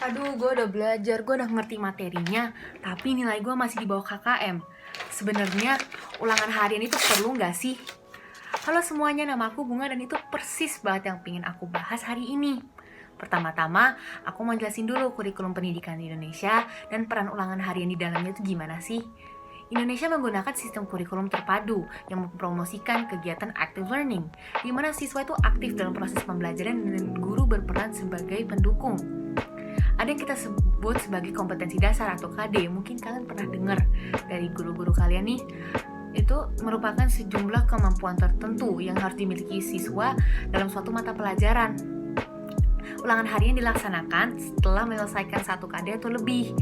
Aduh, gue udah belajar, gue udah ngerti materinya, tapi nilai gue masih di bawah KKM. Sebenarnya ulangan harian itu perlu nggak sih? Halo semuanya, nama aku Bunga dan itu persis banget yang pengen aku bahas hari ini. Pertama-tama, aku mau jelasin dulu kurikulum pendidikan di Indonesia dan peran ulangan harian di dalamnya itu gimana sih? Indonesia menggunakan sistem kurikulum terpadu yang mempromosikan kegiatan active learning, di mana siswa itu aktif dalam proses pembelajaran dan guru berperan sebagai pendukung. Ada yang kita sebut sebagai kompetensi dasar atau KD. Mungkin kalian pernah dengar dari guru-guru kalian nih. Itu merupakan sejumlah kemampuan tertentu yang harus dimiliki siswa dalam suatu mata pelajaran. Ulangan harian dilaksanakan setelah menyelesaikan 1 KD atau lebih,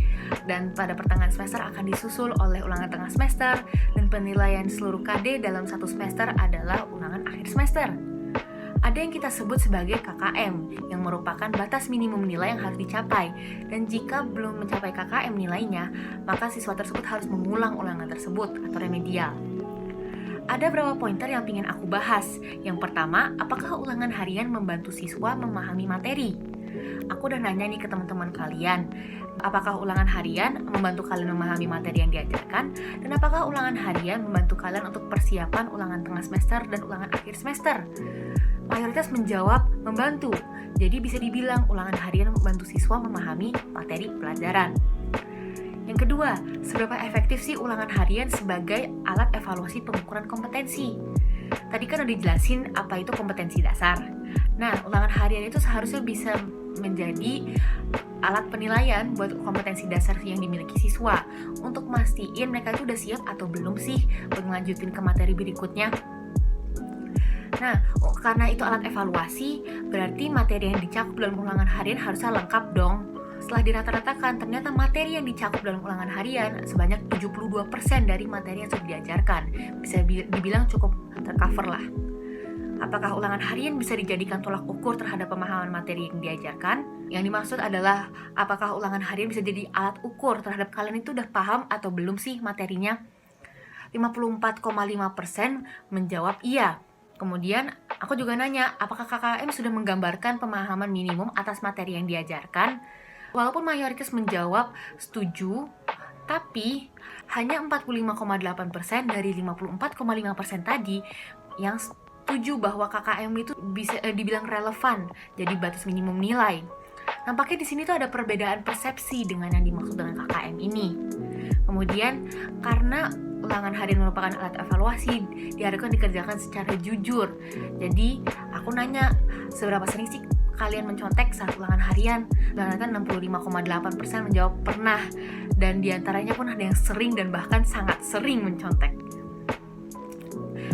dan pada pertengahan semester akan disusul oleh ulangan tengah semester, dan penilaian seluruh KD dalam 1 semester adalah ulangan akhir semester. Ada yang kita sebut sebagai KKM, yang merupakan batas minimum nilai yang harus dicapai, dan jika belum mencapai KKM nilainya, maka siswa tersebut harus mengulang ulangan tersebut atau remedial. Ada beberapa pointer yang ingin aku bahas. Yang pertama, apakah ulangan harian membantu siswa memahami materi? Aku udah nanya nih ke teman-teman kalian, apakah ulangan harian membantu kalian memahami materi yang diajarkan? Dan apakah ulangan harian membantu kalian untuk persiapan ulangan tengah semester dan ulangan akhir semester? Mayoritas menjawab membantu. Jadi bisa dibilang ulangan harian membantu siswa memahami materi pelajaran. Yang kedua, seberapa efektif sih ulangan harian sebagai alat evaluasi pengukuran kompetensi? Tadi kan udah dijelasin apa itu kompetensi dasar. Nah, ulangan harian itu seharusnya bisa menjadi alat penilaian buat kompetensi dasar yang dimiliki siswa untuk mastiin mereka itu udah siap atau belum sih buat melanjutin ke materi berikutnya. Nah, karena itu alat evaluasi, berarti materi yang dicakup dalam ulangan harian harusnya lengkap dong. Setelah dirata-ratakan, ternyata materi yang dicakup dalam ulangan harian sebanyak 72% dari materi yang sudah diajarkan. Bisa dibilang cukup tercover lah. Apakah ulangan harian bisa dijadikan tolak ukur terhadap pemahaman materi yang diajarkan? Yang dimaksud adalah, apakah ulangan harian bisa jadi alat ukur terhadap kalian itu udah paham atau belum sih materinya? 54,5% menjawab iya. Kemudian, aku juga nanya, apakah KKM sudah menggambarkan pemahaman minimum atas materi yang diajarkan? Walaupun mayoritas menjawab setuju, tapi hanya 45,8% dari 54,5% tadi yang setuju bahwa KKM itu bisa dibilang relevan, jadi batas minimum nilai. Nampaknya di sini tuh ada perbedaan persepsi dengan yang dimaksud dengan KKM ini. Kemudian, karena ulangan harian merupakan alat evaluasi, diharapkan dikerjakan secara jujur. Jadi, aku nanya, seberapa sering sih kalian mencontek saat ulangan harian? Ternyata 65,8% menjawab pernah, dan diantaranya pun ada yang sering dan bahkan sangat sering mencontek.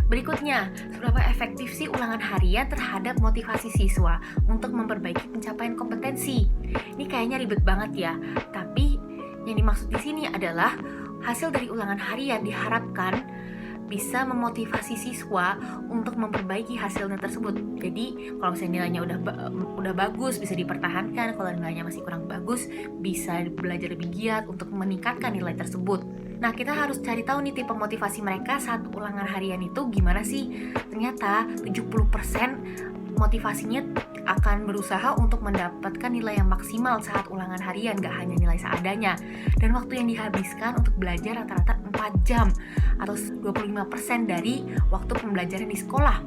Berikutnya, seberapa efektif sih ulangan harian terhadap motivasi siswa untuk memperbaiki pencapaian kompetensi? Ini kayaknya ribet banget ya, tapi yang dimaksud di sini adalah hasil dari ulangan harian diharapkan bisa memotivasi siswa untuk memperbaiki hasilnya tersebut. Jadi kalau misalnya nilainya udah bagus bisa dipertahankan, kalau nilainya masih kurang bagus bisa belajar lebih giat untuk meningkatkan nilai tersebut. Nah, kita harus cari tahu nih tipe motivasi mereka saat ulangan harian itu gimana sih. Ternyata 70% motivasinya akan berusaha untuk mendapatkan nilai yang maksimal saat ulangan harian, gak hanya nilai seadanya. Dan waktu yang dihabiskan untuk belajar rata-rata 4 jam atau 25% dari waktu pembelajaran di sekolah.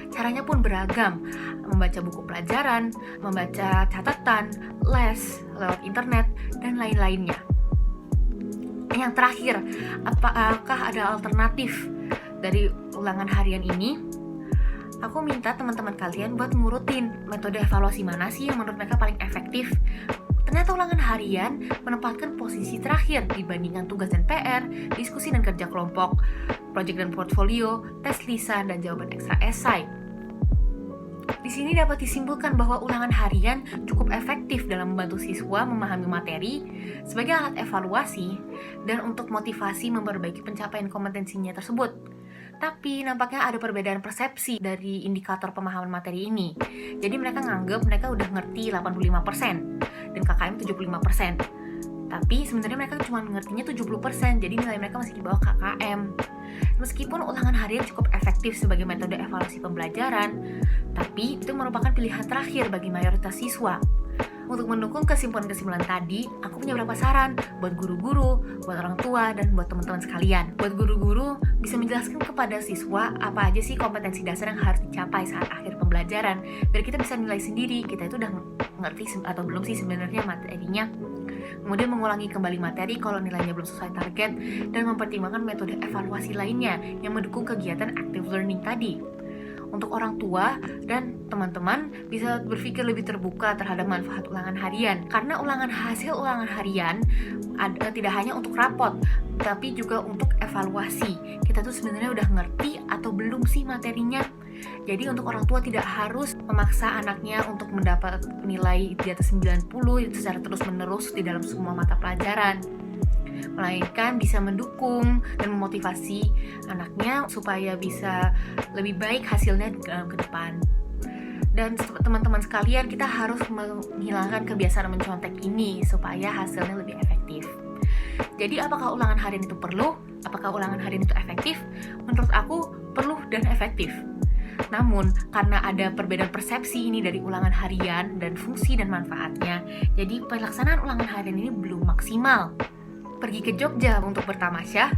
Caranya pun beragam, membaca buku pelajaran, membaca catatan, les, lewat internet, dan lain-lainnya. Yang terakhir, apakah ada alternatif dari ulangan harian ini? Aku minta teman-teman kalian buat ngurutin metode evaluasi mana sih yang menurut mereka paling efektif. Ternyata ulangan harian menempatkan posisi terakhir dibandingkan tugas dan PR, diskusi dan kerja kelompok, proyek dan portfolio, tes lisan, dan jawaban ekstra esai. Di sini dapat disimpulkan bahwa ulangan harian cukup efektif dalam membantu siswa memahami materi sebagai alat evaluasi dan untuk motivasi memperbaiki pencapaian kompetensinya tersebut. Tapi nampaknya ada perbedaan persepsi dari indikator pemahaman materi ini. Jadi mereka nganggep mereka udah ngerti 85% dan KKM 75%. Tapi sebenarnya mereka cuma ngertinya 70%, jadi nilai mereka masih di bawah KKM. Meskipun ulangan harian cukup efektif sebagai metode evaluasi pembelajaran, tapi itu merupakan pilihan terakhir bagi mayoritas siswa. Untuk mendukung kesimpulan-kesimpulan tadi, aku punya beberapa saran buat guru-guru, buat orang tua, dan buat teman-teman sekalian. Buat guru-guru, bisa menjelaskan kepada siswa apa aja sih kompetensi dasar yang harus dicapai saat akhir pembelajaran, biar kita bisa nilai sendiri kita itu udah ngerti atau belum sih sebenarnya materinya. Kemudian mengulangi kembali materi kalau nilainya belum sesuai target, dan mempertimbangkan metode evaluasi lainnya yang mendukung kegiatan active learning tadi. Untuk orang tua dan teman-teman bisa berpikir lebih terbuka terhadap manfaat ulangan harian, karena hasil ulangan harian tidak hanya untuk rapot, tapi juga untuk evaluasi. Kita tuh sebenarnya udah ngerti atau belum sih materinya. Jadi untuk orang tua tidak harus memaksa anaknya untuk mendapat nilai di atas 90 secara terus-menerus di dalam semua mata pelajaran, melainkan bisa mendukung dan memotivasi anaknya supaya bisa lebih baik hasilnya ke depan. Dan teman-teman sekalian, kita harus menghilangkan kebiasaan mencontek ini supaya hasilnya lebih efektif. Jadi apakah ulangan harian itu perlu? Apakah ulangan harian itu efektif? Menurut aku perlu dan efektif. Namun, karena ada perbedaan persepsi ini dari ulangan harian dan fungsi dan manfaatnya, jadi pelaksanaan ulangan harian ini belum maksimal. Pergi ke Jogja untuk bertamasya,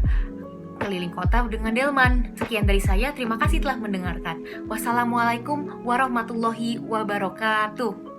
keliling kota dengan delman. Sekian dari saya, terima kasih telah mendengarkan. Wassalamualaikum warahmatullahi wabarakatuh.